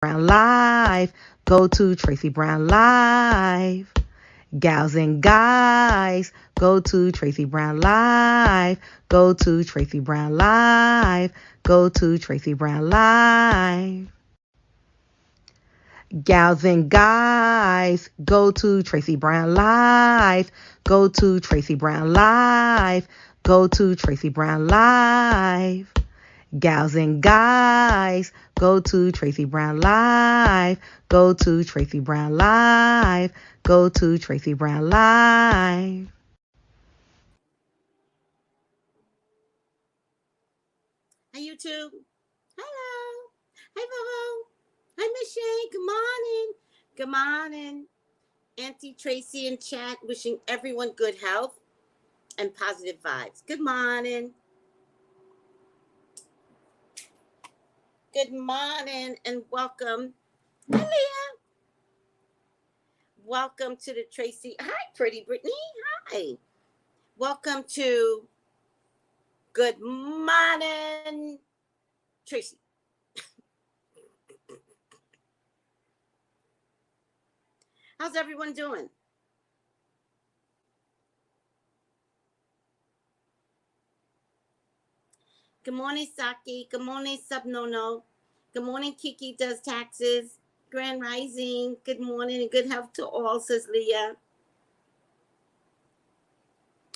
Brown Live. Go to Tracey Brown Live. Gals and guys, go to Tracey Brown Live. Go to Tracey Brown Live. Go to Tracey Brown Live. Gals and guys, go to Tracey Brown Live. Go to Tracey Brown Live. Go to Tracey Brown Live. Gals and guys, go to Tracey Brown Live. Go to Tracey Brown Live. Go to Tracey Brown Live. Hi, YouTube. Hello. Hi, Bobo. Hi, Miss Shay. Good morning. Good morning. Auntie Tracy in chat wishing everyone good health and positive vibes. Good morning. Good morning and welcome. Hi, Leah. Welcome to the Tracy. Hi, pretty Brittany. Hi. Welcome to Good Morning, Tracy. How's everyone doing? Good morning, Saki. Good morning, Subnono. Good morning, Kiki does taxes. Grand Rising. Good morning and good health to all, says Leah.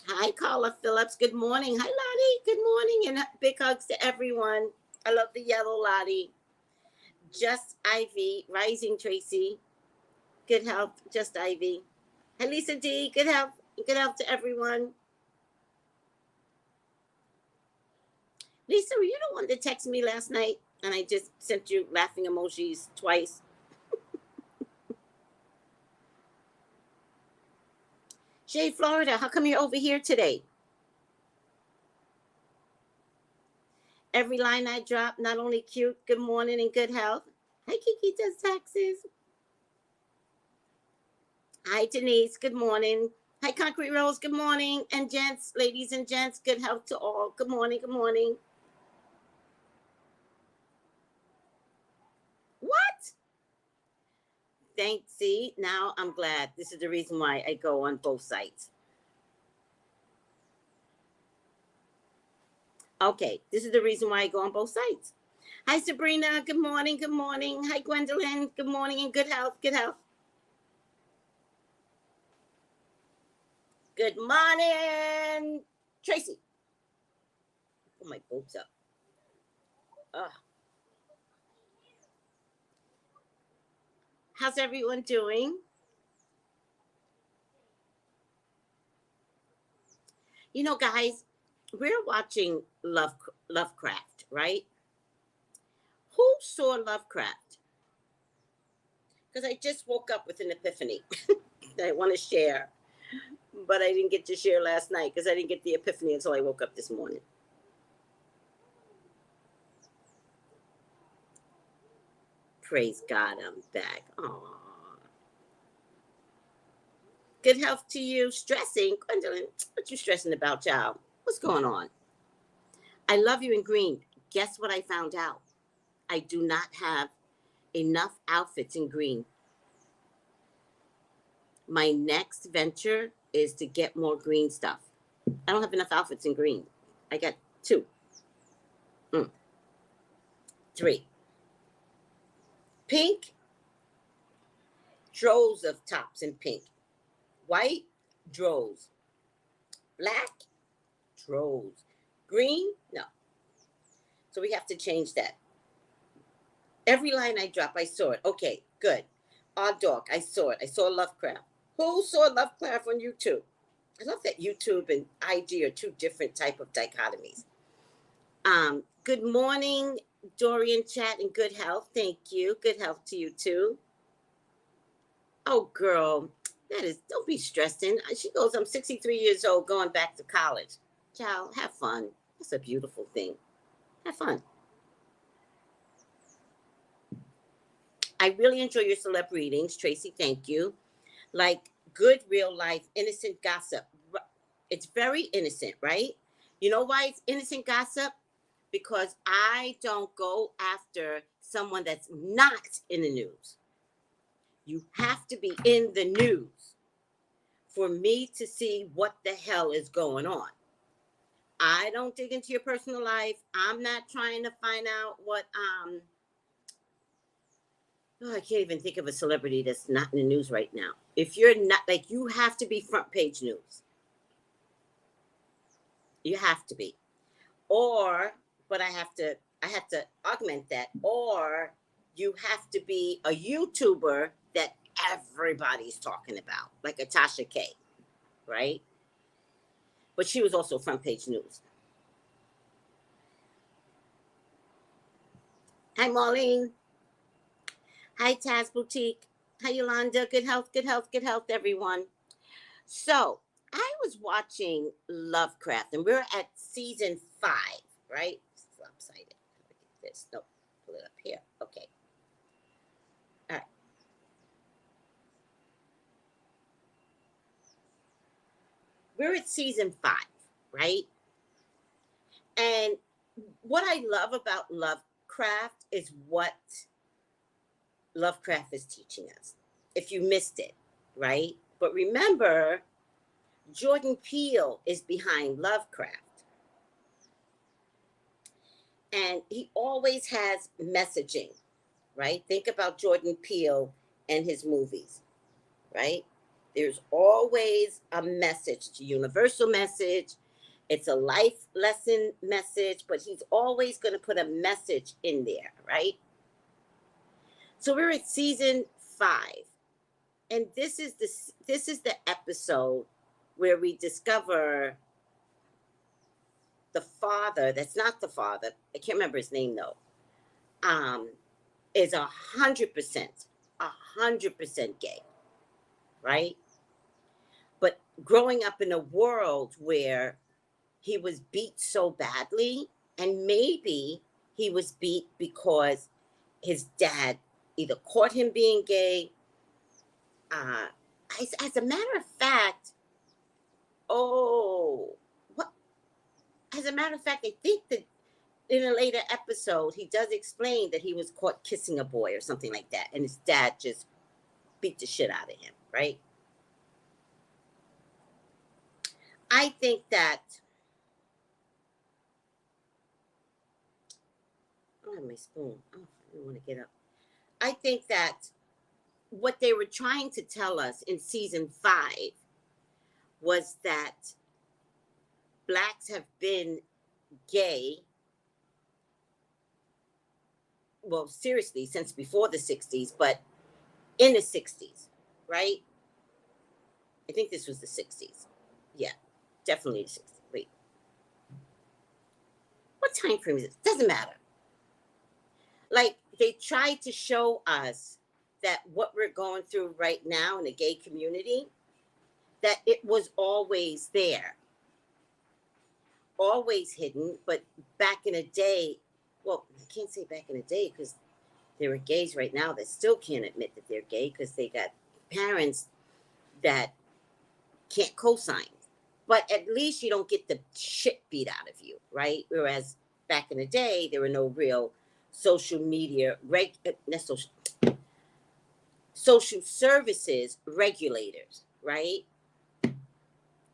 Hi, Carla Phillips. Good morning. Hi, Lottie. Good morning and big hugs to everyone. I love the yellow, Lottie. Just Ivy. Rising, Tracy. Good health, Just Ivy. Hi, Lisa D. Good health. Good health to everyone. Lisa, were you the one that texted me last night? And I just sent you laughing emojis twice. Shay, Florida, how come you're over here today? Every line I drop, not only cute, good morning and good health. Hi, Kiki does taxes. Hi, Denise, good morning. Hi, Concrete Rose, good morning. And gents, ladies and gents, good health to all. Good morning, good morning. What? Thanks. See, now I'm glad. This is the reason why I go on both sites. Okay, this is the reason why I go on both sites. Hi, Sabrina. Good morning. Good morning. Hi, Gwendolyn. Good morning and good health. Good health. Good morning, Tracy. Put my boobs up. Ugh. How's everyone doing? You know, guys, we're watching Lovecraft, right? Who saw Lovecraft? Because I just woke up with an epiphany that I want to share, but I didn't get to share last night because I didn't get the epiphany until I woke up this morning. Praise God, I'm back. Aww. Good health to you. Stressing, Gwendolyn. What you stressing about, child? What's going on? I love you in green. Guess what I found out? I do not have enough outfits in green. My next venture is to get more green stuff. I don't have enough outfits in green. I got 2. 3. Pink, droves of tops in pink. White, droves. Black, droves. Green, no. So we have to change that. Every line I drop, I saw it. Okay, good. Odd Dog, I saw it. I saw Lovecraft. Who saw Lovecraft on YouTube? I love that YouTube and IG are 2 different type of dichotomies. Good morning, Dorian chat, and good health. Thank you. Good health to you too. Oh, girl, don't be stressing. She goes, I'm 63 years old, going back to college. Child, have fun. That's a beautiful thing. Have fun. I really enjoy your celeb readings, Tracy. Thank you. Like good, real life, innocent gossip. It's very innocent, right? You know why it's innocent gossip? because I don't go after someone that's not in the news. You have to be in the news for me to see what the hell is going on. I don't dig into your personal life. I'm not trying to find out what I can't even think of a celebrity that's not in the news right now. If you're not, like, you have to be front page news. You have to be. Or, but I have to augment that. Or you have to be a YouTuber that everybody's talking about, like a Tasha K, right? But she was also front page news. Hi, Mawning. Hi, Taz Boutique. Hi, Yolanda. Good health, good health, good health, everyone. So I was watching Lovecraft, and we're at season 5, right? It's lopsided. Look at this. Nope. Pull it up here. Okay. All right. We're at season 5, right? And what I love about Lovecraft is what Lovecraft is teaching us. If you missed it, right? But remember, Jordan Peele is behind Lovecraft. And he always has messaging, right? Think about Jordan Peele and his movies, right? There's always a message. It's a universal message. It's a life lesson message, but he's always going to put a message in there, right? So we're at season 5. And this is the episode where we discover the father, that's not the father, I can't remember his name though, is 100% gay, right? But growing up in a world where he was beat so badly, and maybe he was beat because his dad either caught him being gay. As a matter of fact, I think that in a later episode, he does explain that he was caught kissing a boy or something like that, and his dad just beat the shit out of him, right? I think that I don't have my spoon. Oh, I don't want to get up. I think that what they were trying to tell us in season 5 was that blacks have been gay, well, seriously, since before the 60s, but in the 60s, right? I think this was the 60s. Yeah, definitely the 60s. Wait. What time frame is it? Doesn't matter. Like, they tried to show us that what we're going through right now in the gay community, that it was always there, always hidden. But back in the day, well, I can't say back in the day because there are gays right now that still can't admit that they're gay because they got parents that can't co-sign. But at least you don't get the shit beat out of you, right? Whereas back in the day, there were no real social media, social services regulators, right?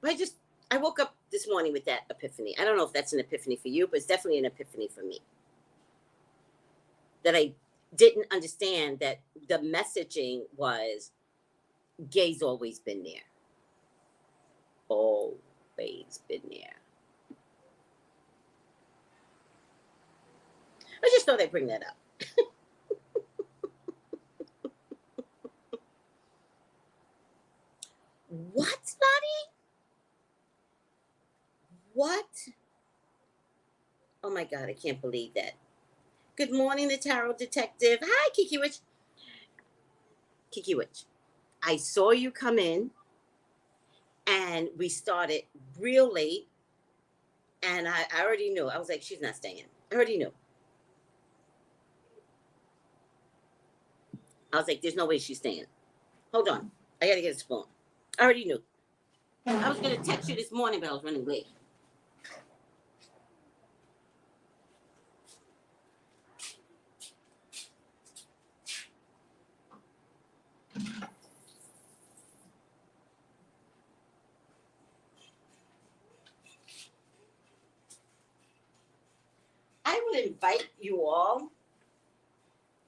But I woke up this morning with that epiphany. I don't know if that's an epiphany for you, but it's definitely an epiphany for me. That I didn't understand that the messaging was gay's always been there. Always been there. I just thought I'd bring that up. What, Lottie? What? Oh my God, I can't believe that. Good morning, the Tarot Detective. Hi, Kiki Witch. Kiki Witch. I saw you come in, and we started real late, and I already knew. I was like, she's not staying. I already knew. I was like, there's no way she's staying. Hold on. I got to get a spoon. I already knew. I was going to text you this morning, but I was running late. would invite you all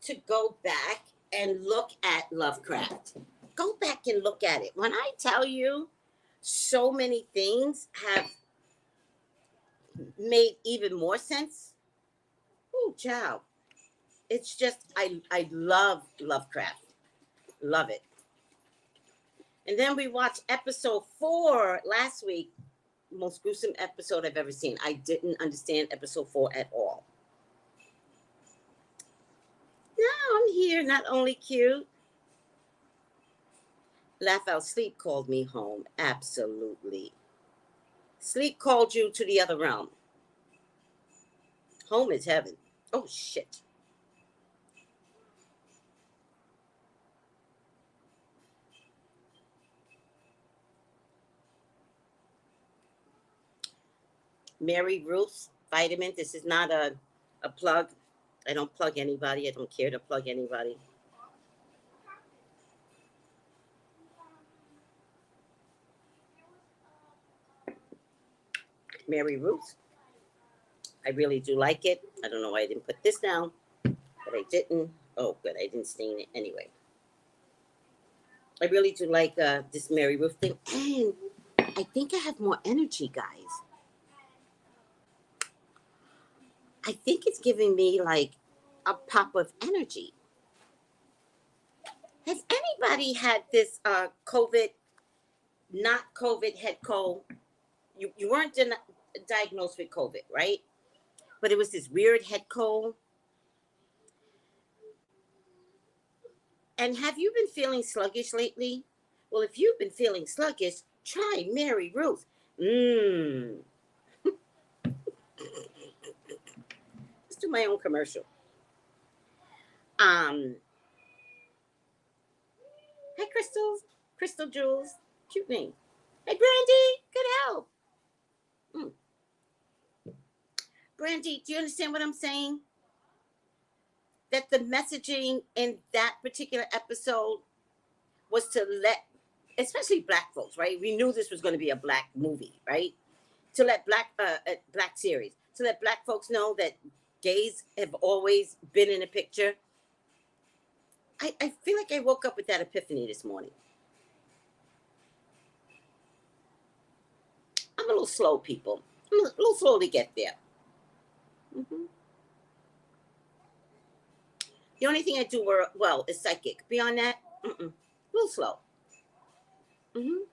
to go back and look at Lovecraft. Go back and look at it. When I tell you, so many things have made even more sense. Oh, child. It's just, I love Lovecraft. Love it. And then we watched episode 4 last week. Most gruesome episode I've ever seen. I didn't understand episode 4 at all. Now I'm here, not only cute. Laugh Out Sleep called me home. Absolutely. Sleep called you to the other realm. Home is heaven. Oh, shit. Mary Ruth's vitamin. This is not a plug. I don't plug anybody. I don't care to plug anybody. Mary Ruth's. I really do like it. I don't know why I didn't put this down, but I didn't. Oh, good. I didn't stain it anyway. I really do like this Mary Ruth thing. And I think I have more energy, guys. I think it's giving me like a pop of energy. Has anybody had this COVID, not COVID, head cold? You weren't diagnosed with COVID, right? But it was this weird head cold. And have you been feeling sluggish lately? Well, if you've been feeling sluggish, try Mary Ruth. Let's do my own commercial. Hi, Crystal Jules, cute name. Hey, Brandy, good help. Brandy, do you understand what I'm saying? That the messaging in that particular episode was to let, especially black folks, right? We knew this was going to be a black movie, right? To let black series, to let black folks know that gays have always been in the picture. I feel like I woke up with that epiphany this morning. I'm a little slow, people. I'm a little slow to get there. Mm-hmm. The only thing I do well is psychic. Beyond that, a little slow. Mm-hmm.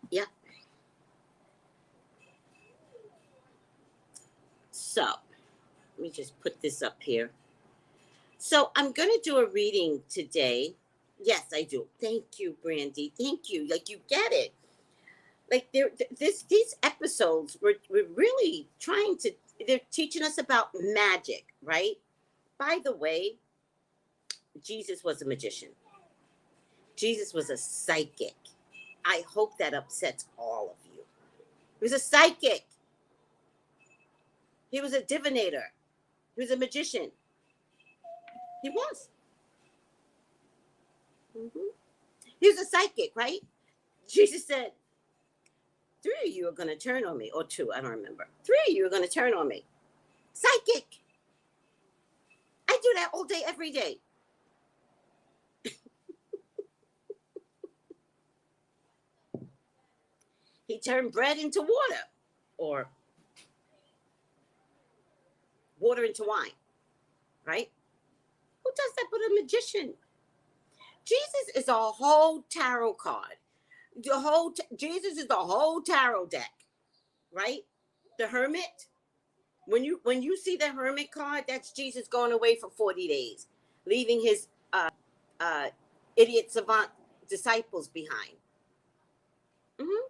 Yeah. So, let me just put this up here. So, I'm going to do a reading today. Yes, I do. Thank you, Brandy. Thank you. Like, you get it. Like, these episodes were really trying to, they're teaching us about magic, right? By the way, Jesus was a magician. Jesus was a psychic. I hope that upsets all of you. He was a psychic. He was a divinator. He was a magician. He was. Mm-hmm. He was a psychic, right? Jesus said, 3 of you are going to turn on me. Or 2, I don't remember. 3 of you are going to turn on me. Psychic. I do that all day, every day. He turned bread into water. Or water into wine. Right? Who does that but a magician? Jesus is a whole tarot card. Jesus is the whole tarot deck, right? The Hermit. When you see the Hermit card, that's Jesus going away for 40 days, leaving his idiot savant disciples behind. Mm-hmm.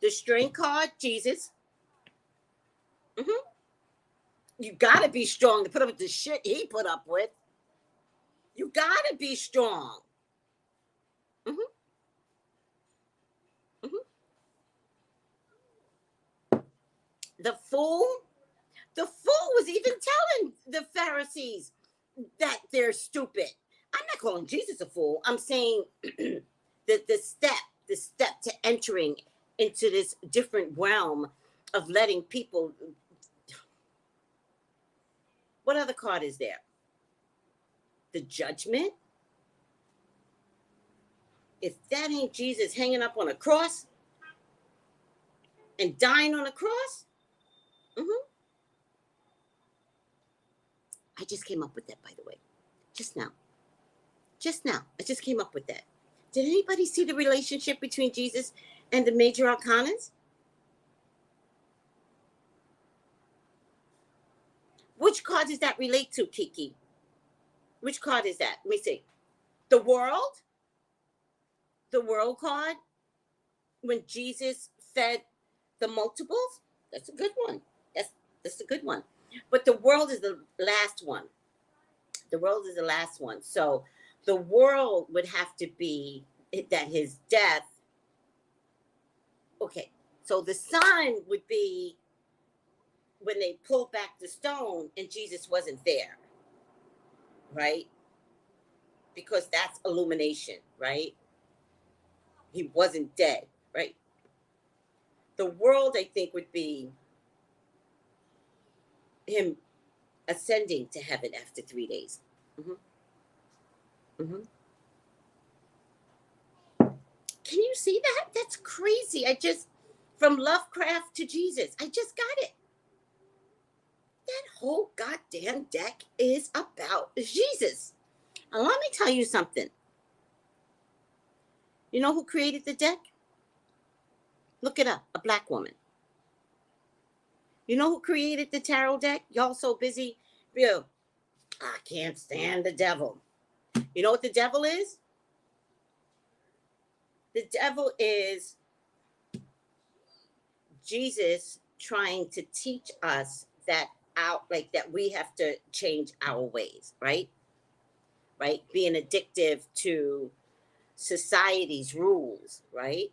The Strength card, Jesus. Mm-hmm. You gotta be strong to put up with the shit he put up with. You gotta be strong. Mm-hmm. Mm-hmm. The Fool was even telling the Pharisees that they're stupid. I'm not calling Jesus a fool. I'm saying the step to entering into this different realm of letting people. What other card is there? The Judgment. If that ain't Jesus hanging up on a cross and dying on a cross, I just came up with that, by the way. Just now. Just now. I just came up with that. Did anybody see the relationship between Jesus and the major arcanas? Which card does that relate to, Kiki? Which card is that? Let me see. The World? The World card? When Jesus fed the multiples? That's a good one. That's a good one. But the World is the last one. The World is the last one. So the World would have to be that his death. Okay. So the Sun would be when they pulled back the stone and Jesus wasn't there. Right? Because that's illumination, right? He wasn't dead, right? The World, I think, would be him ascending to heaven after 3 days. Can you see that? That's crazy. From Lovecraft to Jesus, I just got it. That whole goddamn deck is about Jesus. Now, let me tell you something. You know who created the deck? Look it up. A black woman. You know who created the tarot deck? Y'all so busy. Real. I can't stand the devil. You know what the devil is? The devil is Jesus trying to teach us that we have to change our ways, right? Right? Being addictive to society's rules, right?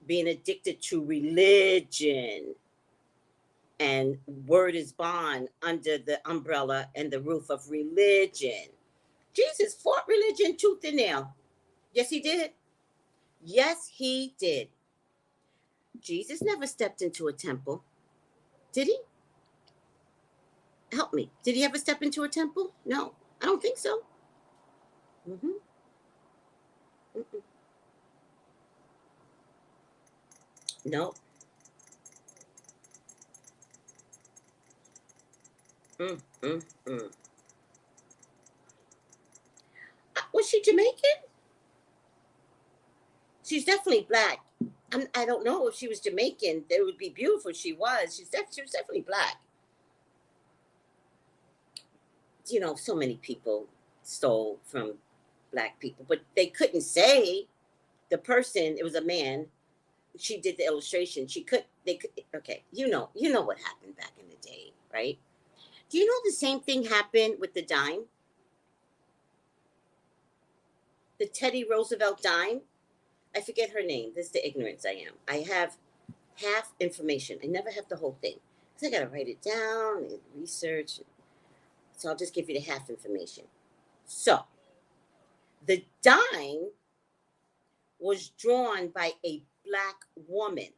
Being addicted to religion and word is bond under the umbrella and the roof of religion. Jesus fought religion tooth and nail. Yes, he did. Yes, he did. Jesus never stepped into a temple. Did he? Help me. Did he ever step into a temple? No, I don't think so. No. Was she Jamaican? She's definitely black. I don't know if she was Jamaican. It would be beautiful if she was. She was definitely black. You know, so many people stole from black people, but they couldn't say the person. It was a man. She did the illustration. Okay, you know what happened back in the day, right? Do you know the same thing happened with the dime? The Teddy Roosevelt dime? I forget her name. This is the ignorance I am. I have half information. I never have the whole thing. Because I got to write it down and research. So I'll just give you the half information. So, the dime was drawn by a black woman.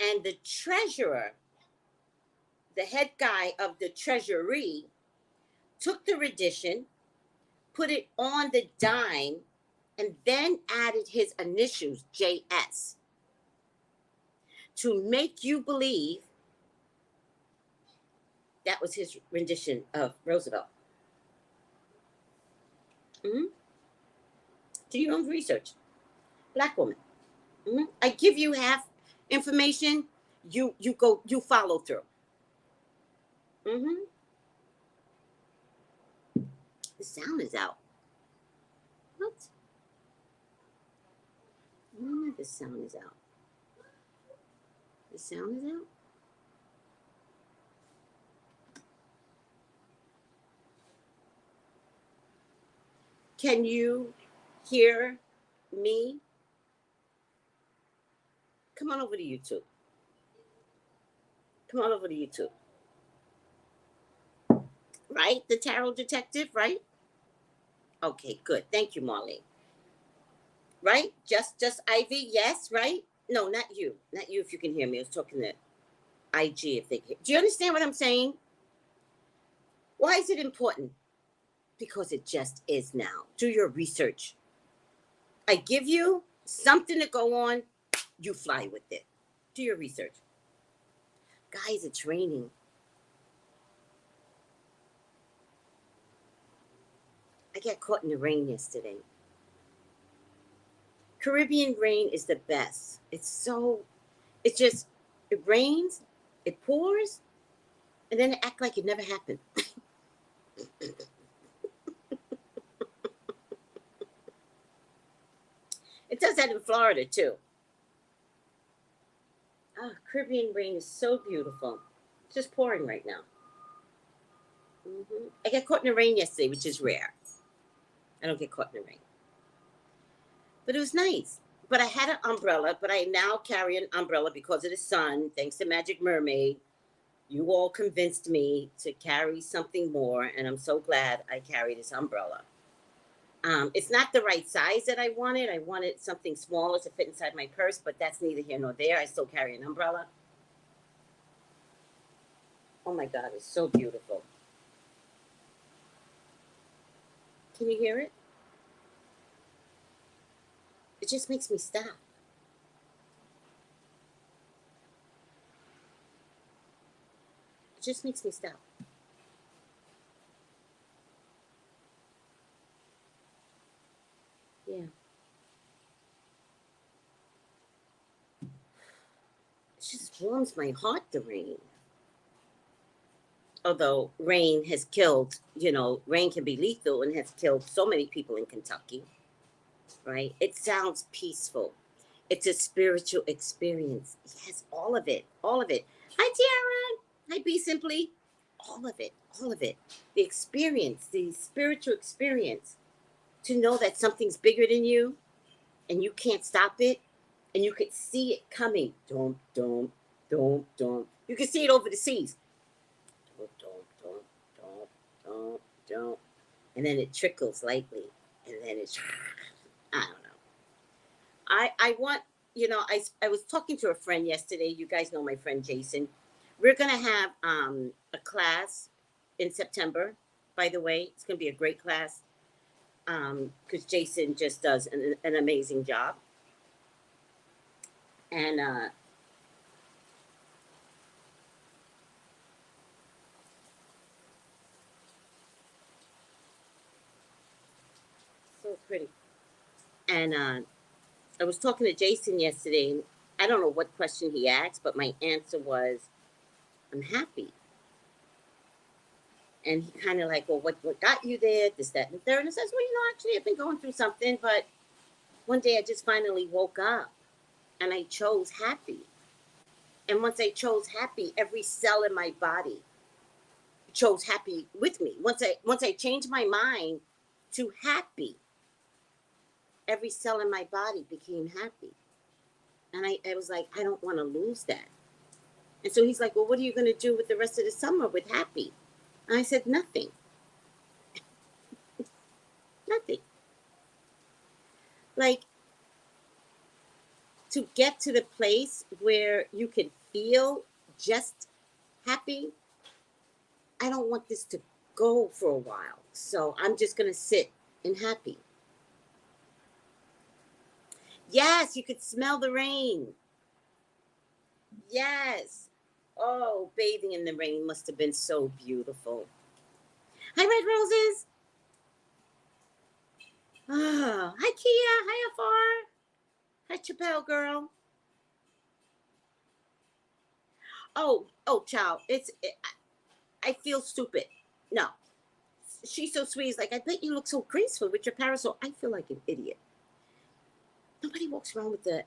And the treasurer, the head guy of the treasury, took the rendition, put it on the dime, and then added his initials, JS, to make you believe that was his rendition of Roosevelt. Do your own research. Black woman. I give you half information. You follow through. The sound is out. What? The sound is out. The sound is out? Can you hear me? Come on over to YouTube. Come on over to YouTube. Right? The tarot detective, right? Okay, good. Thank you, Marlene. Right? Just Ivy, yes, right? No, not you. Not you if you can hear me. I was talking to IG if they can. Do you understand what I'm saying? Why is it important? Because it just is now. Do your research. I give you something to go on, you fly with it. Do your research. Guys, it's raining. I got caught in the rain yesterday. Caribbean rain is the best. It just, it rains, it pours, and then it act like it never happened. It does that in Florida too. Oh, Caribbean rain is so beautiful. It's just pouring right now. I got caught in the rain yesterday, which is rare. I don't get caught in the rain. But it was nice. But I had an umbrella, but I now carry an umbrella because of the sun, thanks to Magic Mermaid. You all convinced me to carry something more, and I'm so glad I carry this umbrella. It's not the right size that I wanted. I wanted something smaller to fit inside my purse, but that's neither here nor there. I still carry an umbrella. Oh my God, it's so beautiful. Can you hear it? It just makes me stop. It just makes me stop. Yeah. It just warms my heart, the rain. Although rain has killed, rain can be lethal and has killed so many people in Kentucky, right? It sounds peaceful. It's a spiritual experience. Yes, all of it, all of it. Hi, Tiara. Hi, Be Simply. All of it, all of it. The experience, the spiritual experience, to know that something's bigger than you and you can't stop it and you could see it coming. Don't, don't, don't, don't. You can see it over the seas. Don't. And then it trickles lightly. And then it's, I don't know. I want, I was talking to a friend yesterday. You guys know my friend Jason. We're going to have a class in September, by the way. It's going to be a great class because Jason just does an amazing job. And so pretty. And I was talking to Jason yesterday. And I don't know what question he asked, but my answer was, I'm happy. And he kind of like, well, what got you there? This, that, and the third. And I says, well, actually, I've been going through something, but one day I just finally woke up and I chose happy. And once I chose happy, every cell in my body chose happy with me. Once I changed my mind to happy, every cell in my body became happy. And I was like, I don't want to lose that. And so he's like, well, what are you going to do with the rest of the summer with happy? And I said, nothing. Nothing. Like, to get to the place where you can feel just happy, I don't want this to go for a while. So I'm just going to sit in happy. Yes, you could smell the rain. Yes. Oh, bathing in the rain must have been so beautiful. Hi, Red Roses. Oh, hi, Kia. Hi, Afar. Hi, Chappelle girl. Oh, child. I feel stupid. No. She's so sweet. It's like, I bet you look so graceful with your parasol. I feel like an idiot. Nobody walks around with the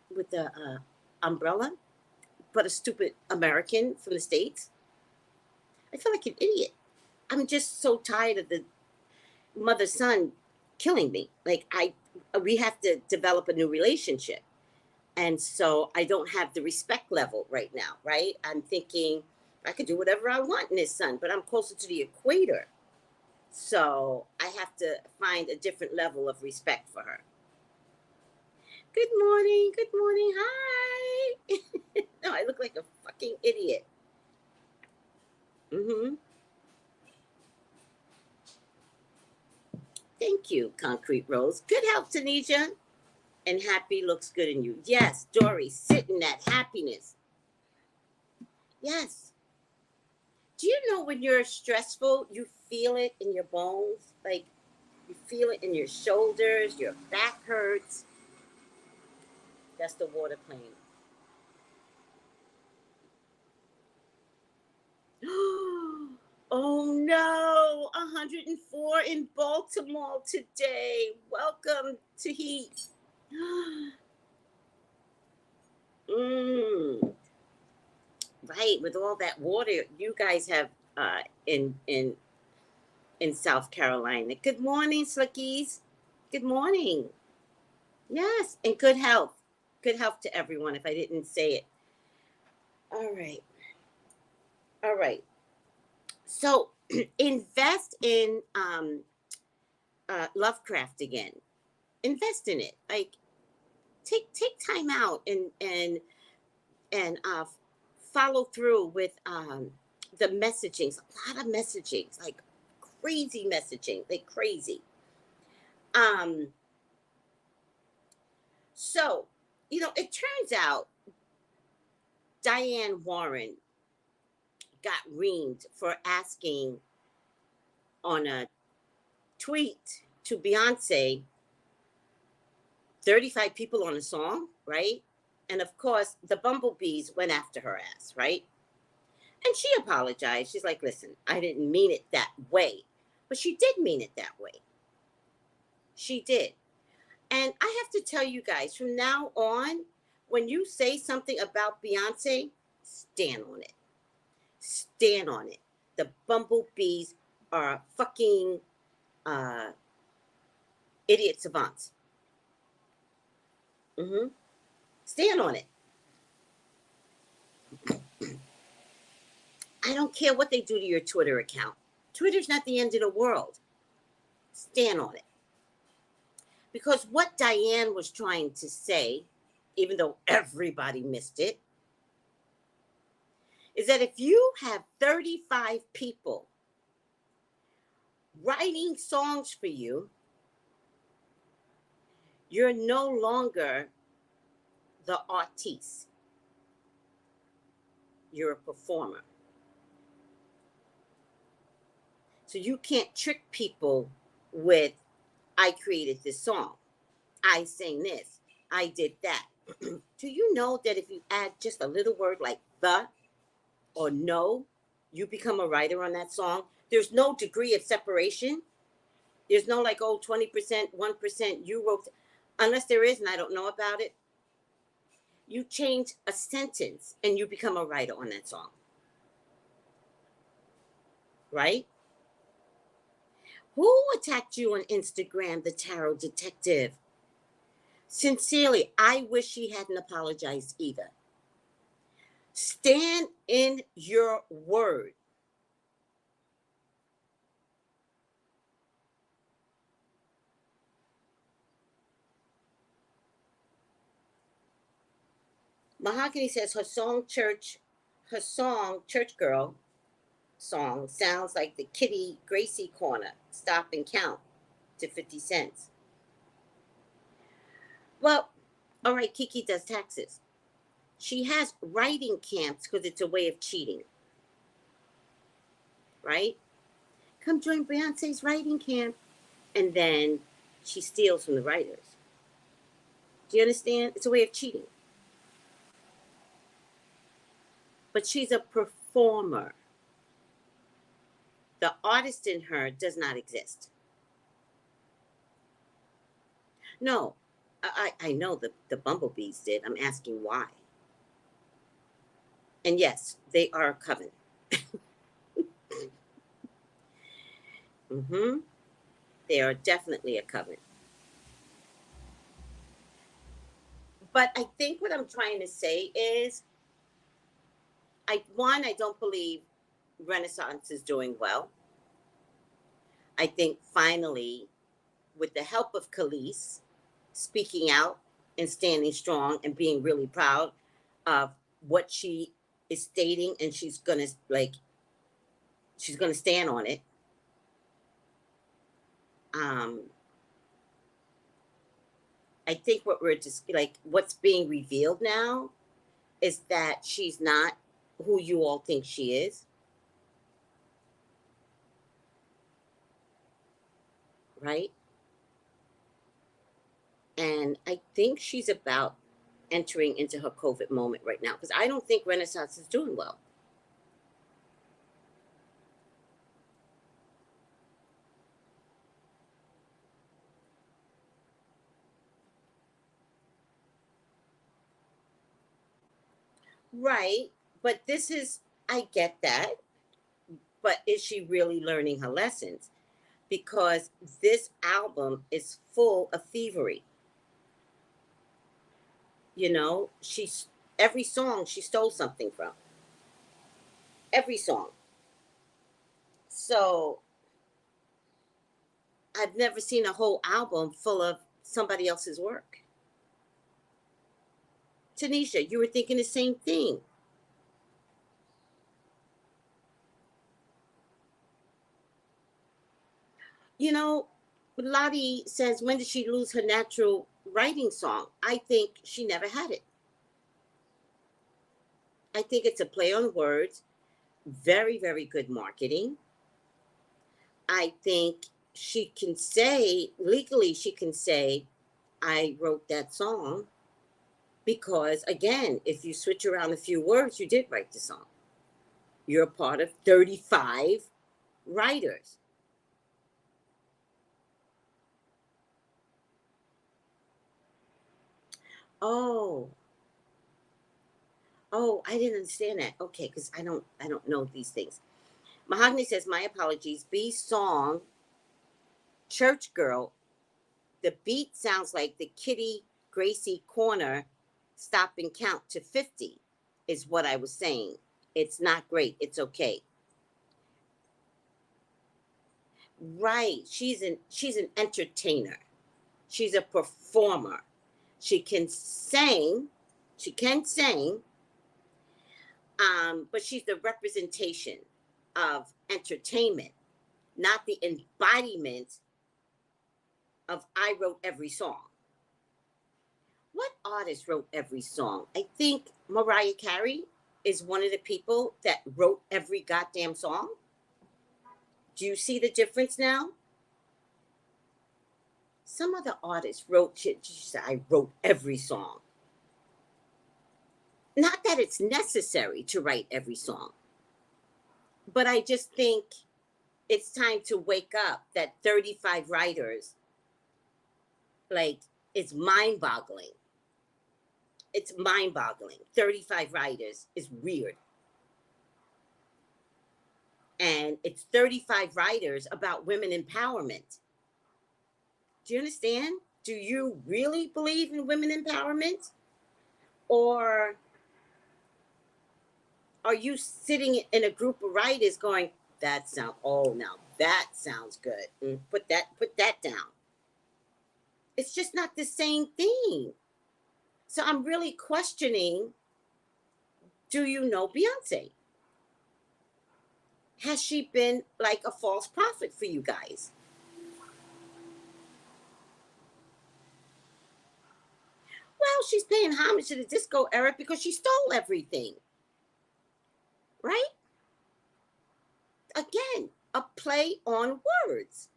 umbrella, but a stupid American from the States. I feel like an idiot. I'm just so tired of the mother son killing me. Like we have to develop a new relationship. And so I don't have the respect level right now, right? I'm thinking I could do whatever I want in this son, but I'm closer to the equator. So I have to find a different level of respect for her. Good morning. Good morning. Hi. No, I look like a fucking idiot. Mm-hmm. Thank you, Concrete Rose. Good health, Tanisha. And happy looks good in you. Yes, Dory, sit in that happiness. Yes. Do you know when you're stressful, you feel it in your bones? Like you feel it in your shoulders, your back hurts. That's the water plane. Oh no, 104 in Baltimore today. Welcome to heat. Mm, right, with all that water you guys have in South Carolina. Good morning, Slickies. Good morning. Yes, and good health. Good health to everyone if I didn't say it. All right. All right. So invest in Lovecraft again. Invest in it. Like take time out and follow through with the messagings. A lot of messagings, like crazy messaging, like crazy. Um, so it turns out Diane Warren got reamed for asking on a tweet to Beyonce 35 people on a song, right? And of course, the bumblebees went after her ass, right? And she apologized. She's like, listen, I didn't mean it that way. But she did mean it that way. She did. And I have to tell you guys, from now on, when you say something about Beyonce, stand on it. Stand on it. The bumblebees are fucking uh, idiot savants. Mm-hmm. Stand on it. I don't care what they do to your Twitter account. Twitter's not the end of the world. Stand on it. Because what Diane was trying to say, even though everybody missed it, is that if you have 35 people writing songs for you, you're no longer the artiste. You're a performer. So you can't trick people with, I created this song. I sang this. I did that. Do you know that if you add just a little word like the or no, you become a writer on that song? There's no degree of separation. There's no like, oh, 20%, 1%, you wrote, unless there is, and I don't know about it. You change a sentence and you become a writer on that song. Right? Who attacked you on Instagram, the tarot detective? Sincerely, I wish he hadn't apologized either. Stand in your word. Mahogany says her song Church Girl song sounds like the Kitty Gracie corner. Stop and count to 50 cents. Well, all right, Kiki does taxes. She has writing camps because it's a way of cheating. Right? Come join Beyonce's writing camp. And then she steals from the writers. Do you understand? It's a way of cheating. But she's a performer. The artist in her does not exist. No, I know the bumblebees did. I'm asking why. And yes, they are a coven. Mm-hmm. They are definitely a coven. But I think what I'm trying to say is, I don't believe Renaissance is doing well. I think finally, with the help of Khalees speaking out and standing strong and being really proud, of what she is stating, and she's gonna stand on it. I think what we're just like what's being revealed now is that she's not who you all think she is, right? And I think she's about entering into her COVID moment right now, because I don't think Renaissance is doing well. Right. But I get that. But is she really learning her lessons? Because this album is full of thievery. You know, every song she stole something from. Every song. So I've never seen a whole album full of somebody else's work. Tanisha, you were thinking the same thing. You know, Lottie says, when did she lose her natural writing song? I think she never had it. I think it's a play on words, very, very good marketing. I think she can say, legally, she can say, I wrote that song. Because again, if you switch around a few words, you did write the song. You're a part of 35 writers. Oh, I didn't understand that. Okay, because I don't know these things. Mahogany says, my apologies. B song, Church Girl. The beat sounds like the Kitty Gracie corner, stop and count to 50, is what I was saying. It's not great. It's okay. Right. She's an entertainer. She's a performer. She can sing. She can sing. But she's the representation of entertainment, not the embodiment of I wrote every song. What artist wrote every song? I think Mariah Carey is one of the people that wrote every goddamn song. Do you see the difference now? Some other artists wrote shit. I wrote every song. Not that it's necessary to write every song, but I just think it's time to wake up that 35 writers, like, it's mind boggling. It's mind boggling. 35 writers is weird. And it's 35 writers about women empowerment. Do you understand? Do you really believe in women empowerment? Or are you sitting in a group of writers going, now that sounds good. Put that down. It's just not the same thing. So I'm really questioning, do you know Beyonce? Has she been like a false prophet for you guys? Well, she's paying homage to the disco era because she stole everything. Right? Again, a play on words.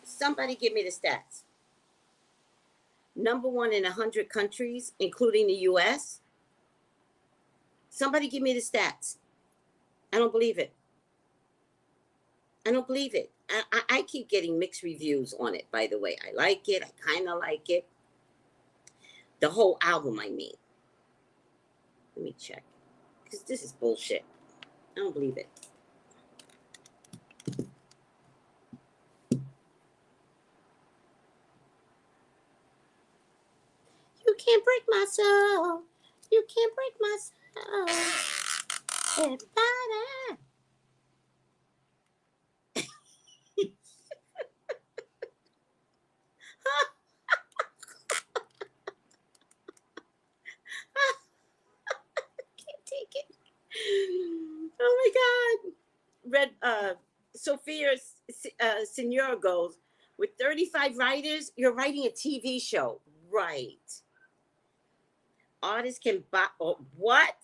Somebody give me the stats. Number one in 100 countries, including the US. Somebody give me the stats. I don't believe it. I don't believe it. I keep getting mixed reviews on it, by the way. I like it. I kind of like it. The whole album, I mean. Let me check. Because this is bullshit. I don't believe it. You can't break my soul. You can't break my soul. Everybody. read Sophia Senor goes, with 35 writers, you're writing a TV show. Right. Artists can buy, oh, what?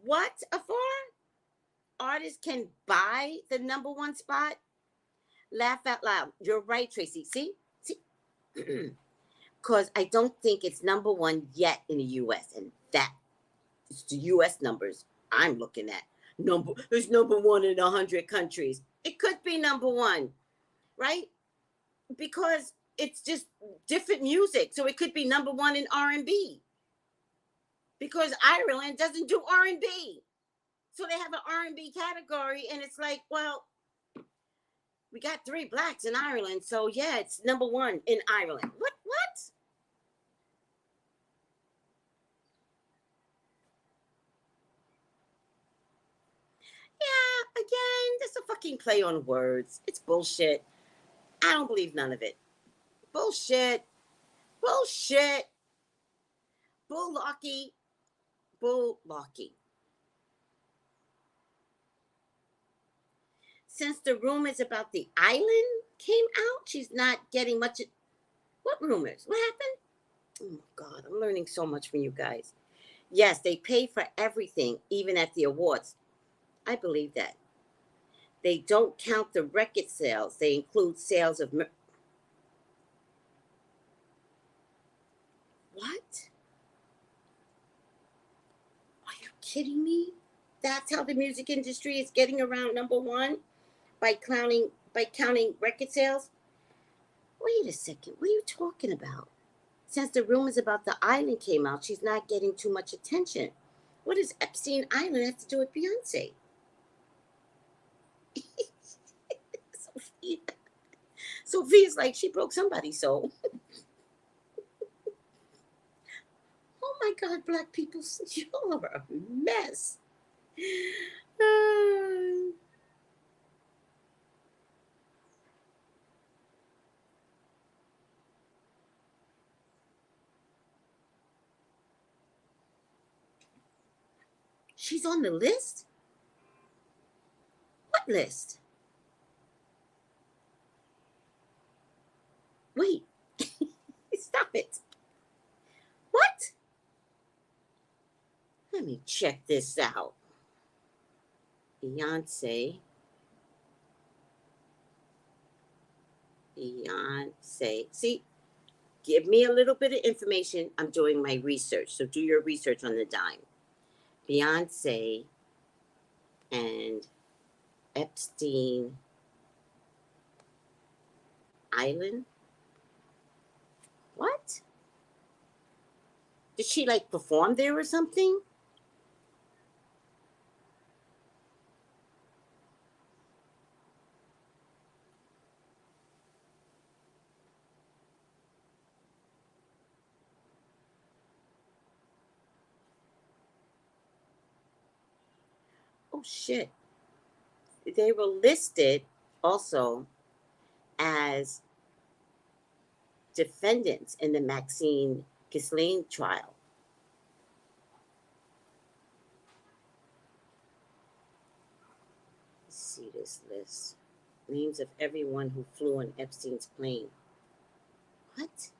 What, Afar? Artists can buy the number one spot? Laugh out loud. You're right, Tracy. See? Because I don't think it's number one yet in the U.S. And that is the U.S. numbers I'm looking at. It's number one in 100 countries. It could be number one, right? Because it's just different music. So it could be number one in R&B. Because Ireland doesn't do R&B. So they have an R&B category, and it's like, well, we got 3 blacks in Ireland, so yeah, it's number one in Ireland. What? Yeah, again, that's a fucking play on words. It's bullshit. I don't believe none of it. Bullshit. Bullshit. Bull-locky. Bull-locky. Since the rumors about the island came out, she's not getting much. What rumors? What happened? Oh my God, I'm learning so much from you guys. Yes, they pay for everything, even at the awards. I believe that. They don't count the record sales. They include sales of... What? Are you kidding me? That's how the music industry is getting around number one? By counting record sales? Wait a second. What are you talking about? Since the rumors about the island came out, she's not getting too much attention. What does Epstein Island have to do with Beyonce? Sophia's like, she broke somebody's soul. Oh my God, black people, you're a mess. She's on the list? What list? Wait. Stop it. What? Let me check this out. Beyonce. See, give me a little bit of information. I'm doing my research. So do your research on the dime. Beyonce and Epstein Island. What? Did she like perform there or something? Oh shit. They were listed also as defendants in the Maxine Ghislaine trial. Let's see this list. Names of everyone who flew on Epstein's plane. What?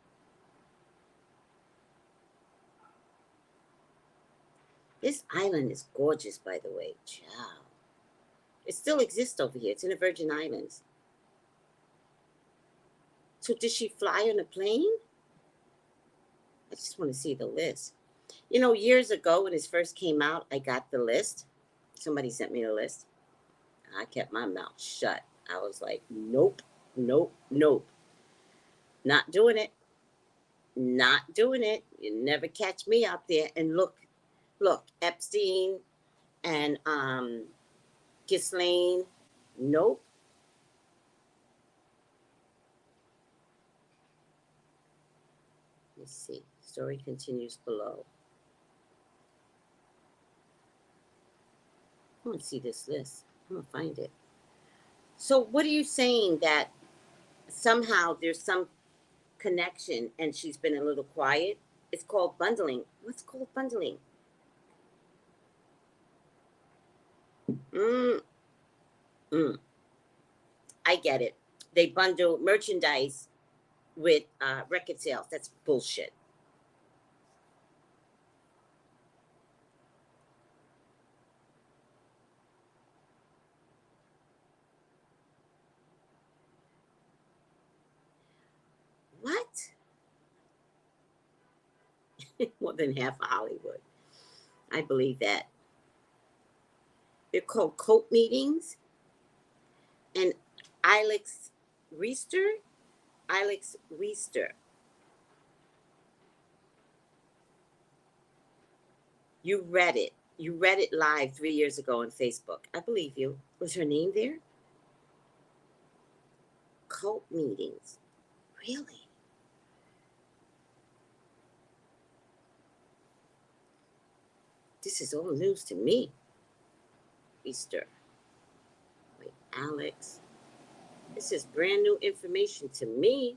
This island is gorgeous, by the way. Ciao. It still exists over here. It's in the Virgin Islands. So did she fly on a plane? I just want to see the list. You know, years ago when this first came out, I got the list. Somebody sent me the list. I kept my mouth shut. I was like, nope, nope, nope. Not doing it. Not doing it. You never catch me out there. And look, Epstein and Ghislaine. Nope. Let's see. Story continues below. I want to see this list. I'm going to find it. So what are you saying, that somehow there's some connection and she's been a little quiet? It's called bundling. What's called bundling? Mm, mm. I get it. They bundle merchandise with record sales. That's bullshit. What? More than half of Hollywood. I believe that. They're called cult meetings. And Ilex Reister? Ilex Reister. You read it. You read it live 3 years ago on Facebook. I believe you. Was her name there? Cult meetings. Really? This is all news to me. Easter. Wait, Alex. This is brand new information to me.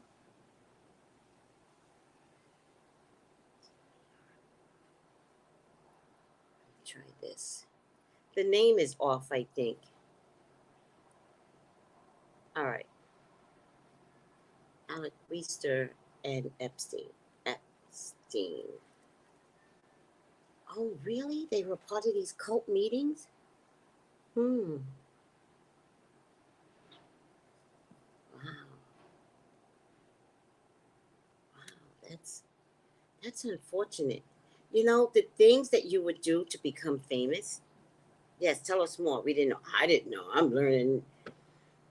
Try this. The name is off, I think. All right. Alec Reister and Epstein. Epstein. Oh, really? They were part of these cult meetings? Hmm. Wow. Wow. That's unfortunate. You know, the things that you would do to become famous. Yes, tell us more. We didn't know. I didn't know. I'm learning.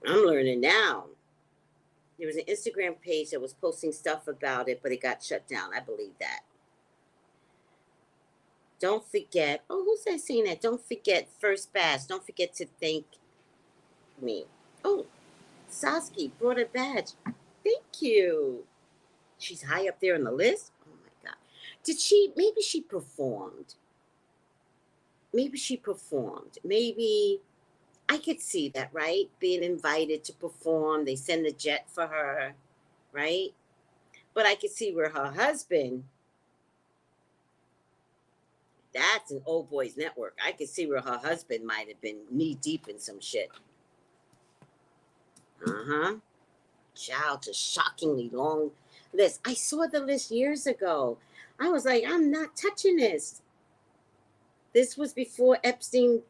I'm learning now. There was an Instagram page that was posting stuff about it, but it got shut down. I believe that. Don't forget. Oh, who's that saying that? Don't forget First Badge. Don't forget to thank me. Oh, Saskia brought a badge. Thank you. She's high up there on the list. Oh my God. Did she? Maybe she performed. Maybe she performed. Maybe I could see that, right? Being invited to perform. They send a jet for her, right? But I could see where her husband, that's an old boys network. I could see where her husband might have been knee deep in some shit. Uh-huh. Child, to shockingly long list. I saw the list years ago. I was like, I'm not touching this. This was before Epstein,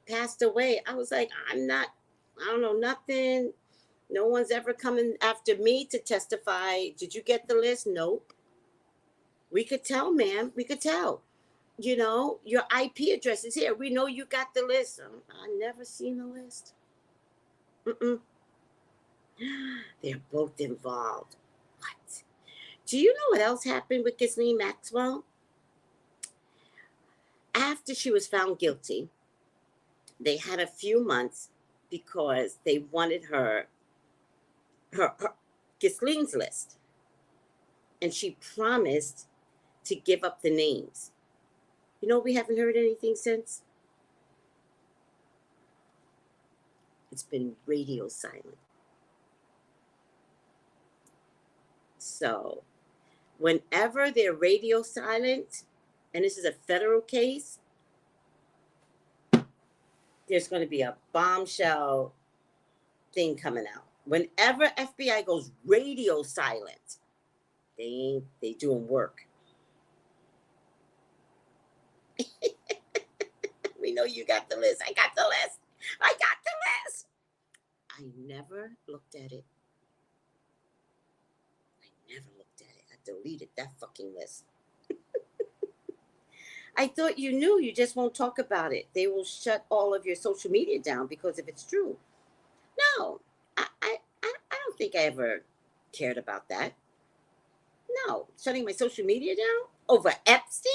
passed away. I was like, I don't know nothing. No one's ever coming after me to testify. Did you get the list? Nope. We could tell, ma'am. We could tell. Your IP address is here. We know you got the list. I never seen the list. Mm-mm. They're both involved. What? Do you know what else happened with Ghislaine Maxwell? After she was found guilty, they had a few months because they wanted her Ghislaine's list. And she promised to give up the names. We haven't heard anything since. It's been radio silent. So, whenever they're radio silent, and this is a federal case, there's going to be a bombshell thing coming out. Whenever FBI goes radio silent, they doing work. We know you got the list. I got the list. I got the list. I never looked at it. I deleted that fucking list. I thought you knew. You just won't talk about it. They will shut all of your social media down because if it's true. No, I don't think I ever cared about that. No, shutting my social media down over Epstein?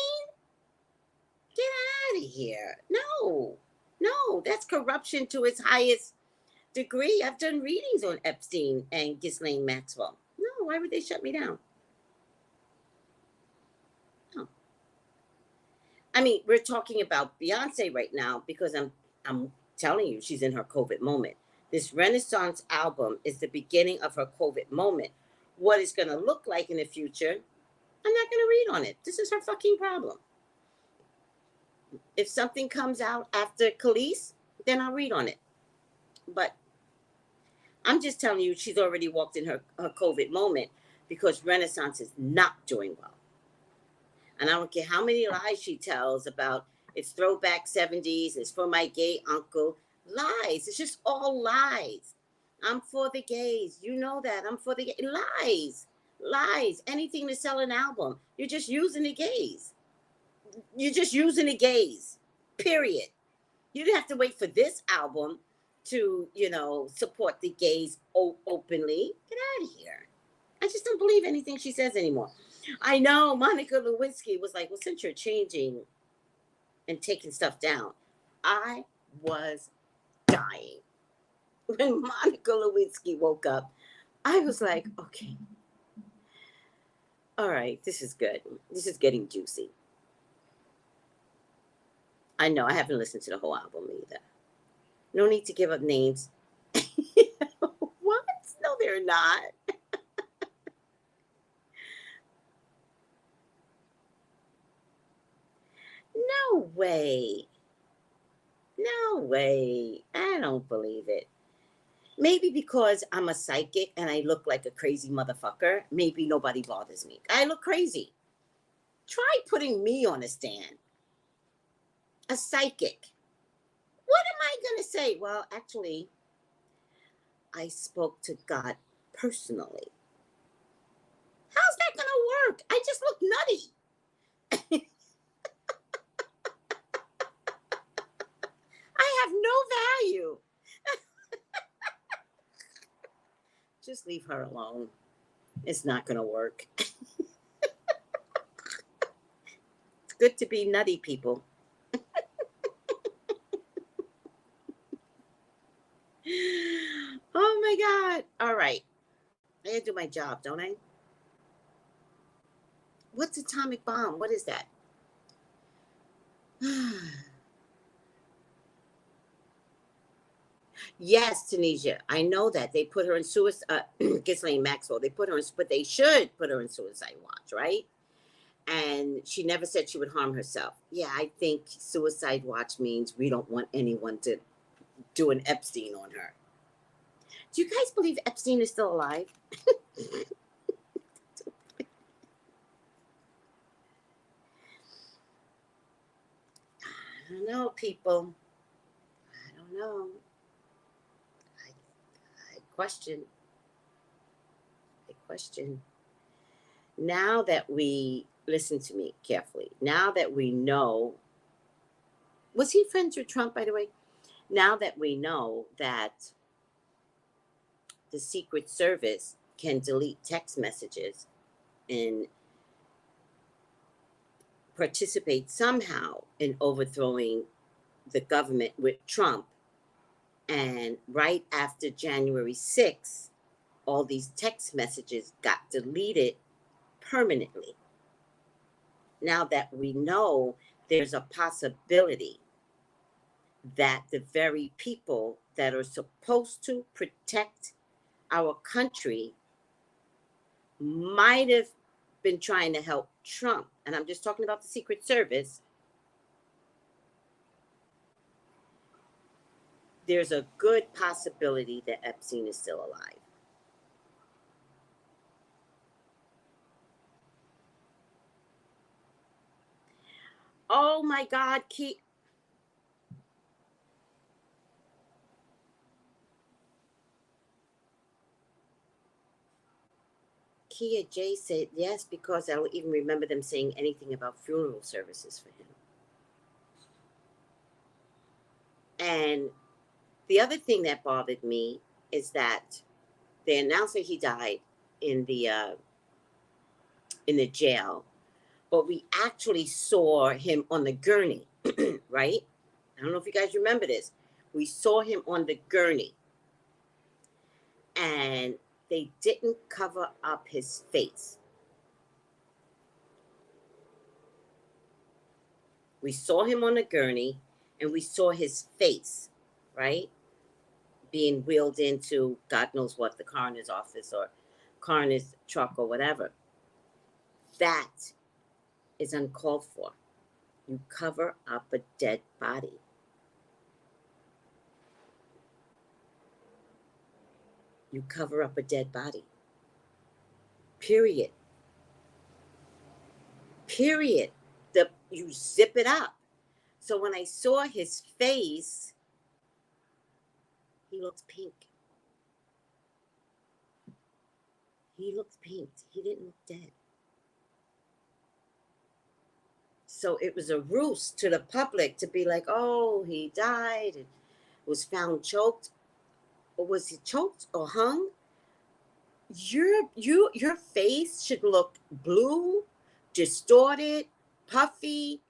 Get out of here. No, that's corruption to its highest degree. I've done readings on Epstein and Ghislaine Maxwell. No, why would they shut me down? No. I mean, we're talking about Beyonce right now because I'm telling you, she's in her COVID moment. This Renaissance album is the beginning of her COVID moment. What it's going to look like in the future, I'm not going to read on it. This is her fucking problem. If something comes out after Khalees, then I'll read on it. But I'm just telling you, she's already walked in her COVID moment because Renaissance is not doing well. And I don't care how many lies she tells about it's throwback 70s, it's for my gay uncle. Lies. It's just all lies. I'm for the gays. You know that. I'm for the gays. Lies. Lies. Anything to sell an album. You're just using the gays. You're just using the gays. Period. You didn't have to wait for this album to, support the gays openly. Get out of here. I just don't believe anything she says anymore. I know Monica Lewinsky was like, well, since you're changing and taking stuff down, I was dying. When Monica Lewinsky woke up, I was like, okay, all right, this is good. This is getting juicy. I know I haven't listened to the whole album either. No need to give up names. What? No, they're not. No way. No way. I don't believe it. Maybe because I'm a psychic and I look like a crazy motherfucker, maybe nobody bothers me. I look crazy. Try putting me on a stand. A psychic. What am I going to say? Well, actually, I spoke to God personally. How's that going to work? I just look nutty. I have no value. Just leave her alone. It's not going to work. It's good to be nutty, people. Oh my God. All right. I gotta do my job, don't I? What's atomic bomb? What is that? Yes, Tunisia. I know that. They put her in suicide. Ghislaine Maxwell. They put her in, but they should put her in suicide watch, right? And she never said she would harm herself. Yeah, I think suicide watch means we don't want anyone to do an Epstein on her. Do you guys believe Epstein is still alive? I don't know, people. I don't know. I question. I question. Now that we listen to me carefully, now that we know, was he friends with Trump, by the way? Now that we know that the Secret Service can delete text messages and participate somehow in overthrowing the government with Trump, and right after January 6th, all these text messages got deleted permanently. Now that we know there's a possibility that the very people that are supposed to protect our country might have been trying to help Trump, and I'm just talking about the Secret Service, there's a good possibility that Epstein is still alive. Oh my God, Kia J said yes, because I don't even remember them saying anything about funeral services for him. And the other thing that bothered me is that they announced that he died in the jail, but we actually saw him on the gurney, right? I don't know if you guys remember this. We saw him on the gurney, and they didn't cover up his face. We saw him on the gurney, and we saw his face, right? Being wheeled into God knows what, the coroner's office or coroner's truck or whatever. That is uncalled for. You cover up a dead body. You cover up a dead body. Period. Period. You zip it up. So when I saw his face, he looked pink. He looked pink. He didn't look dead. So it was a ruse to the public to be like, oh, he died and was found choked. Or was he choked or hung? Your face should look blue, distorted, puffy,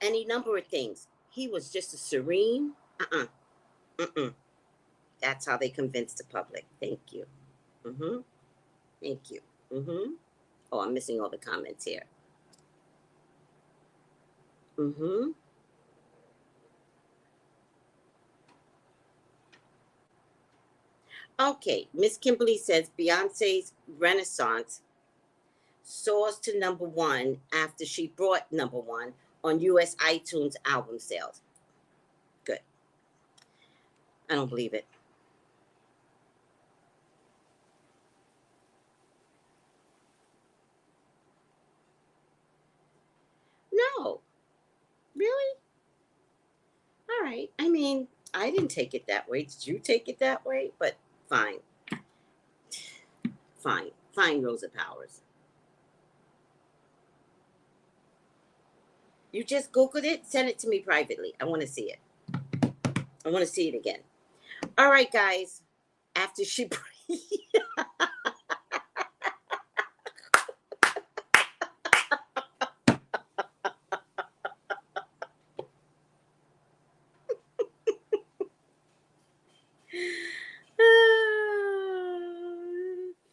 any number of things. He was just a serene. That's how they convinced the public. Thank you. Thank you. Oh, I'm missing all the comments here. Okay, Miss Kimberly says Beyonce's Renaissance soars to #1 after she brought #1 on US iTunes album sales. Good. I don't believe it. No. Really? All right. I mean, I didn't take it that way. Did you take it that way? But fine. Fine. Fine, Rosa Powers. You just Googled it? Send it to me privately. I want to see it. I want to see it again. All right, guys. After she...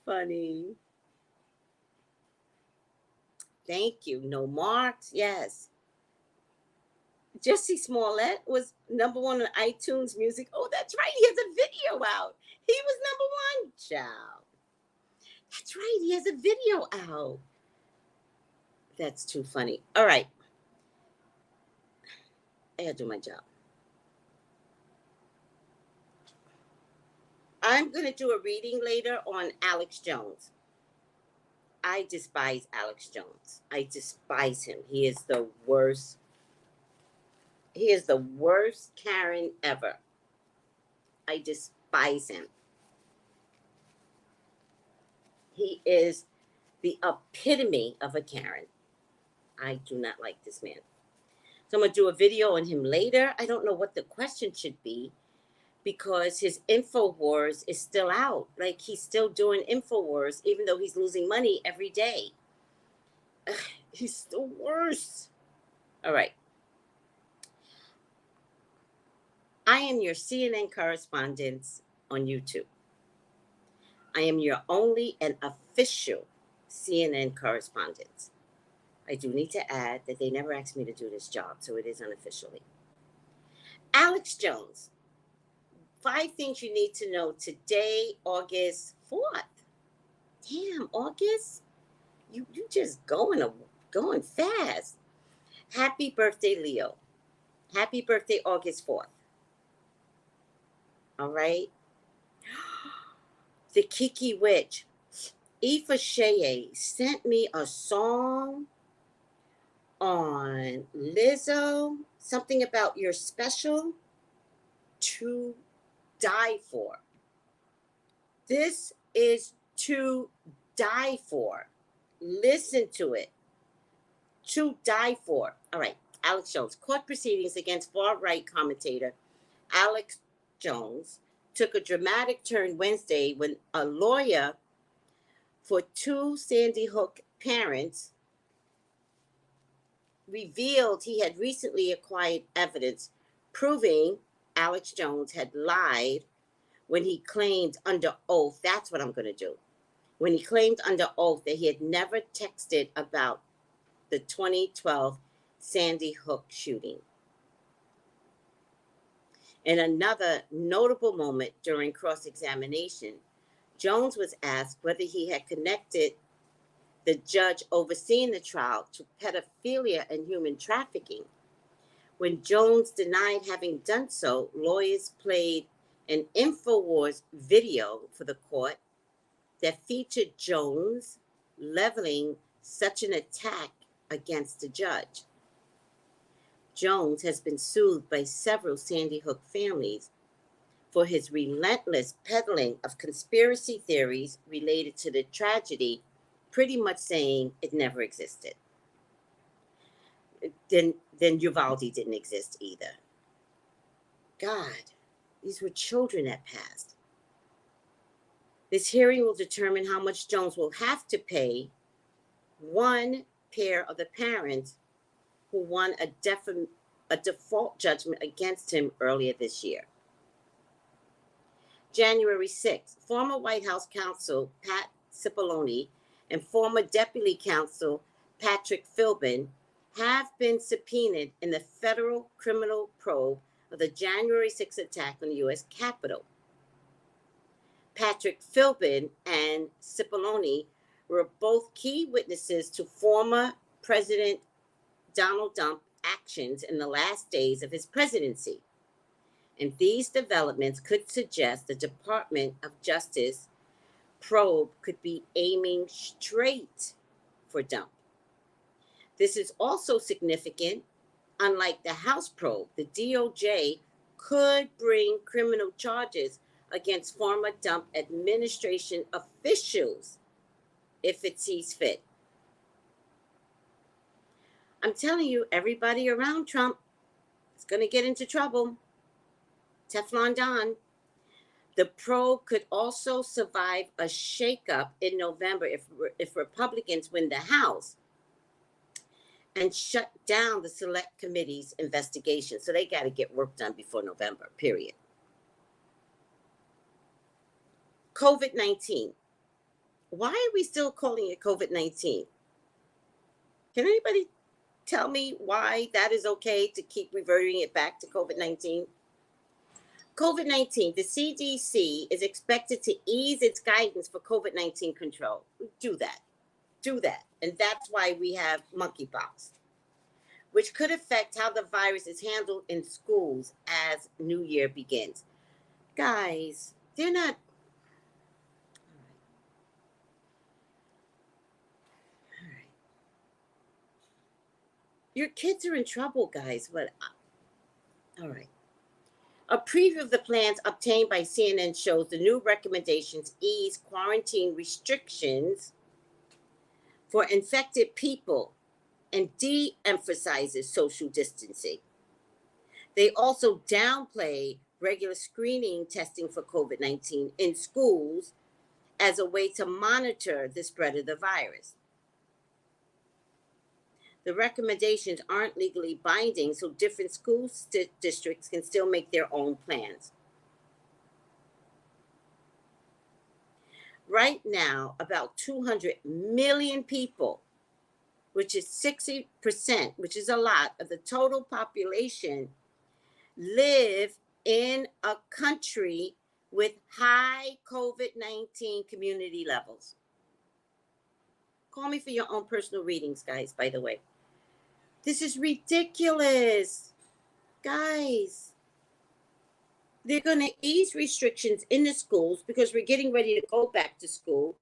Funny. Thank you. No marks. Yes. Jussie Smollett was #1 on iTunes Music. Oh, that's right. He has a video out. He was #1. Child. That's right. He has a video out. That's too funny. All right. I gotta do my job. I'm going to do a reading later on Alex Jones. I despise Alex Jones. I despise him. He is the worst. He is the worst Karen ever. I despise him. He is the epitome of a Karen. I do not like this man. So I'm going to do a video on him later. I don't know what the question should be because his InfoWars is still out. Like, he's still doing InfoWars even though he's losing money every day. Ugh, he's the worst. All right. I am your CNN correspondent on YouTube. I am your only and official CNN correspondent. I do need to add that they never asked me to do this job, so it is unofficially. Alex Jones, 5 things you need to know today, August 4th. Damn, August? You just going fast. Happy birthday, Leo. Happy birthday, August 4th. All right? The Kiki Witch. Aoife Shea sent me a song on Lizzo, something about your special, to die for. This is to die for. Listen to it. To die for. All right. Alex Jones. Court proceedings against far-right commentator Alex Jones took a dramatic turn Wednesday when a lawyer for 2 Sandy Hook parents revealed he had recently acquired evidence proving Alex Jones had lied when he claimed under oath, that's what I'm going to do, when he claimed under oath that he had never texted about the 2012 Sandy Hook shooting. In another notable moment during cross-examination, Jones was asked whether he had connected the judge overseeing the trial, to pedophilia and human trafficking. When Jones denied having done so, lawyers played an InfoWars video for the court that featured Jones leveling such an attack against the judge. Jones has been sued by several Sandy Hook families for his relentless peddling of conspiracy theories related to the tragedy, pretty much saying it never existed. Then Uvalde didn't exist either. God, these were children that passed. This hearing will determine how much Jones will have to pay one pair of the parents who won a default judgment against him earlier this year. January 6th, former White House counsel Pat Cipollone and former Deputy Counsel Patrick Philbin have been subpoenaed in the federal criminal probe of the January 6th attack on the U.S. Capitol. Patrick Philbin and Cipollone were both key witnesses to former President Donald Trump's actions in the last days of his presidency. And these developments could suggest the Department of Justice probe could be aiming straight for Trump. This is also significant. Unlike the House probe, the DOJ could bring criminal charges against former Trump administration officials if it sees fit. I'm telling you, everybody around Trump is going to get into trouble. Teflon Don. The probe could also survive a shakeup in November if Republicans win the House and shut down the Select Committee's investigation. So they got to get work done before November, period. COVID-19. Why are we still calling it COVID-19? Can anybody tell me why that is okay to keep reverting it back to COVID-19? COVID-19, the CDC is expected to ease its guidance for COVID-19 control. Do that. And that's why we have monkeypox, which could affect how the virus is handled in schools as New Year begins. Guys, they're not. All right. Your kids are in trouble, guys. But all right. A preview of the plans obtained by CNN shows the new recommendations ease quarantine restrictions for infected people and de-emphasizes social distancing. They also downplay regular screening testing for COVID-19 in schools as a way to monitor the spread of the virus. The recommendations aren't legally binding, so different school districts can still make their own plans. Right now, about 200 million people, which is 60%, which is a lot of the total population, live in a country with high COVID-19 community levels. Call me for your own personal readings, guys, by the way. This is ridiculous. Guys, they're going to ease restrictions in the schools because we're getting ready to go back to school.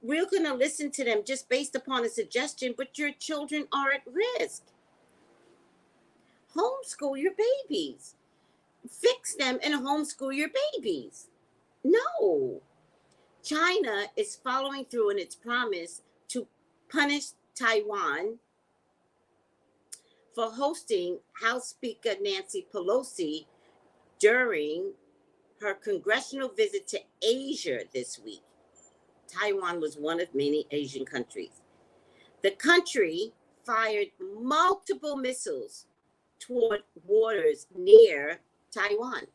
We're going to listen to them just based upon a suggestion, but your children are at risk. Homeschool your babies. Fix them and homeschool your babies. No. China is following through on its promise to punish Taiwan for hosting House Speaker Nancy Pelosi during her congressional visit to Asia this week. Taiwan was one of many Asian countries. The country fired multiple missiles toward waters near Taiwan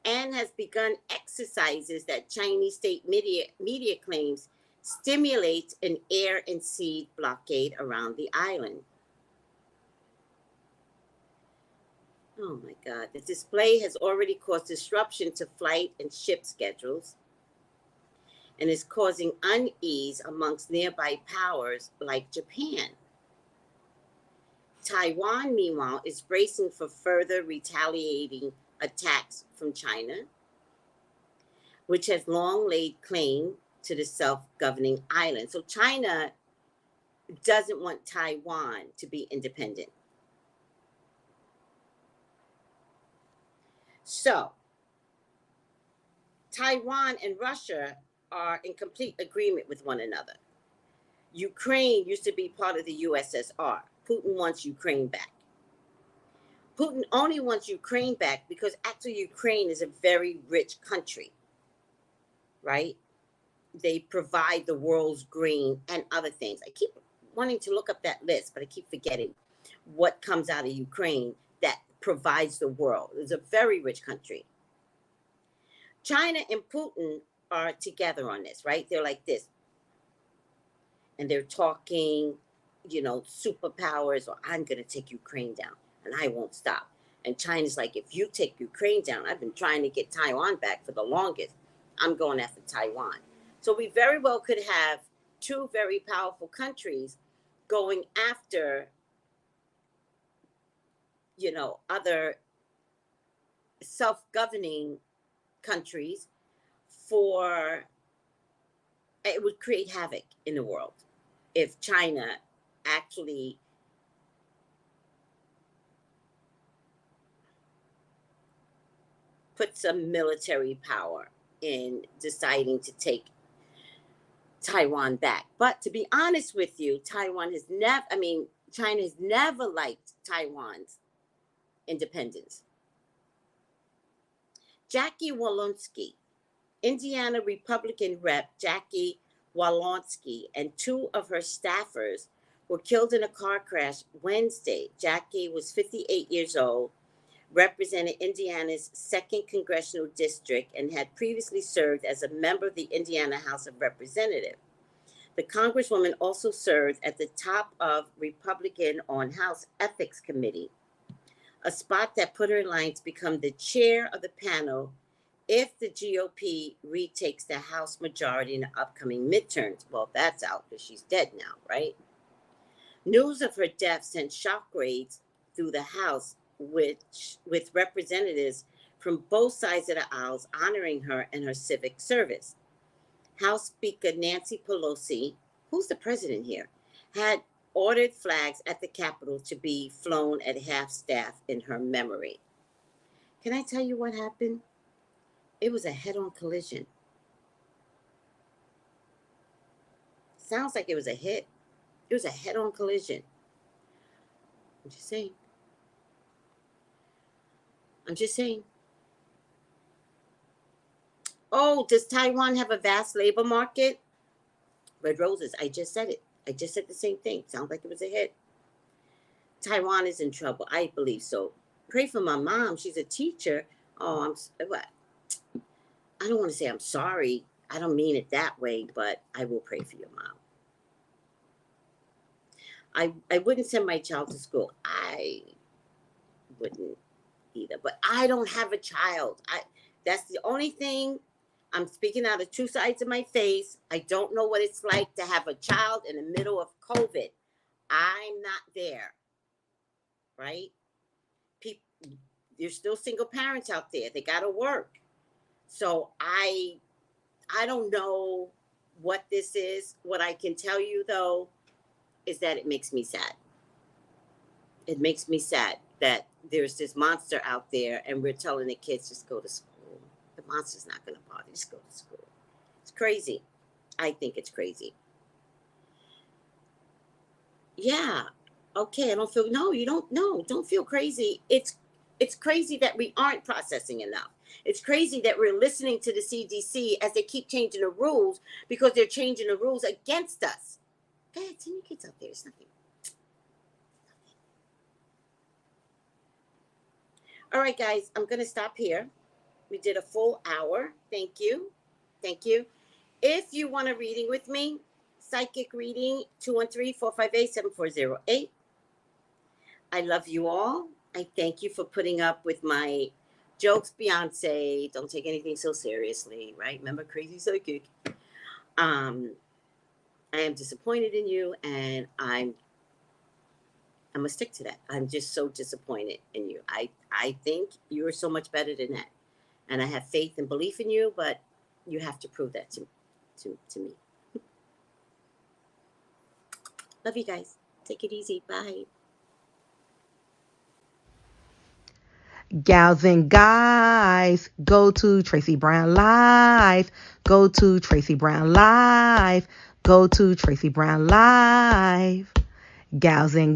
and has begun exercises that Chinese state media claims stimulate an air and sea blockade around the island. Oh my God, the display has already caused disruption to flight and ship schedules. and is causing unease amongst nearby powers like Japan. Taiwan, meanwhile, is bracing for further retaliating attacks from China, which has long laid claim to the self-governing island. So China doesn't want Taiwan to be independent. So Taiwan and Russia are in complete agreement with one another. Ukraine used to be part of the USSR. Putin wants Ukraine back. Putin only wants Ukraine back because actually Ukraine is a very rich country, right? They provide the world's grain and other things. I keep wanting to look up that list, but I keep forgetting what comes out of Ukraine that provides the world. It's a very rich country. China and Putin are together on this, right? They're like this. And they're talking, you know, superpowers, or I'm going to take Ukraine down and I won't stop. And China's like, if you take Ukraine down, I've been trying to get Taiwan back for the longest. I'm going after Taiwan. So we very well could have two very powerful countries going after, you know, other self-governing countries for, it would create havoc in the world if China actually put some military power in deciding to take Taiwan back. But to be honest with you, China has never liked Taiwan's independence. Jackie Walensky, Indiana Republican Rep Jackie Walensky, and two of her staffers were killed in a car crash Wednesday. Jackie was 58 years old, represented Indiana's 2nd Congressional District, and had previously served as a member of the Indiana House of Representatives. The Congresswoman also served at the top of Republican on House Ethics Committee, a spot that put her in line to become the chair of the panel if the GOP retakes the House majority in the upcoming midterms. Well, that's out because she's dead now, right? News of her death sent shockwaves through the House, with representatives from both sides of the aisles honoring her and her civic service. House Speaker Nancy Pelosi, who's the president here, had ordered flags at the Capitol to be flown at half-staff in her memory. Can I tell you what happened? It was a head-on collision. Sounds like it was a hit. It was a head-on collision. I'm just saying. Oh, does Taiwan have a vast labor market? Red Roses, I just said it. I just said the same thing. Sounds like it was a hit. Taiwan is in trouble. I believe so. Pray for my mom. She's a teacher. Oh, I don't want to say I'm sorry. I don't mean it that way, but I will pray for your mom. I wouldn't send my child to school. I wouldn't either, but I don't have a child. That's the only thing. I'm speaking out of two sides of my face. I don't know what it's like to have a child in the middle of COVID. I'm not there, right? There's still single parents out there. They got to work. So I don't know what this is. What I can tell you, though, is that it makes me sad. It makes me sad that there's this monster out there and we're telling the kids just go to school. The monster's not going to bother. Just go to school. It's crazy. I think it's crazy. Yeah. Okay. I don't feel, no, you don't, no, don't feel crazy. It's crazy that we aren't processing enough. It's crazy that we're listening to the CDC as they keep changing the rules because they're changing the rules against us. Go ahead, send your kids out there. It's nothing. All right, guys, I'm going to stop here. We did a full hour. Thank you. Thank you. If you want a reading with me, psychic reading, 213-458-7408. I love you all. I thank you for putting up with my jokes, Beyonce. Don't take anything so seriously, right? Remember, crazy psychic. I am disappointed in you, and I'm gonna stick to that. I'm just so disappointed in you. I think you are so much better than that, and I have faith and belief in you, but you have to prove that to me. Love you guys. Take it easy. Bye. Gals and guys, go to Tracey Brown Live. Go to Tracey Brown Live. Go to Tracey Brown Live. Gals and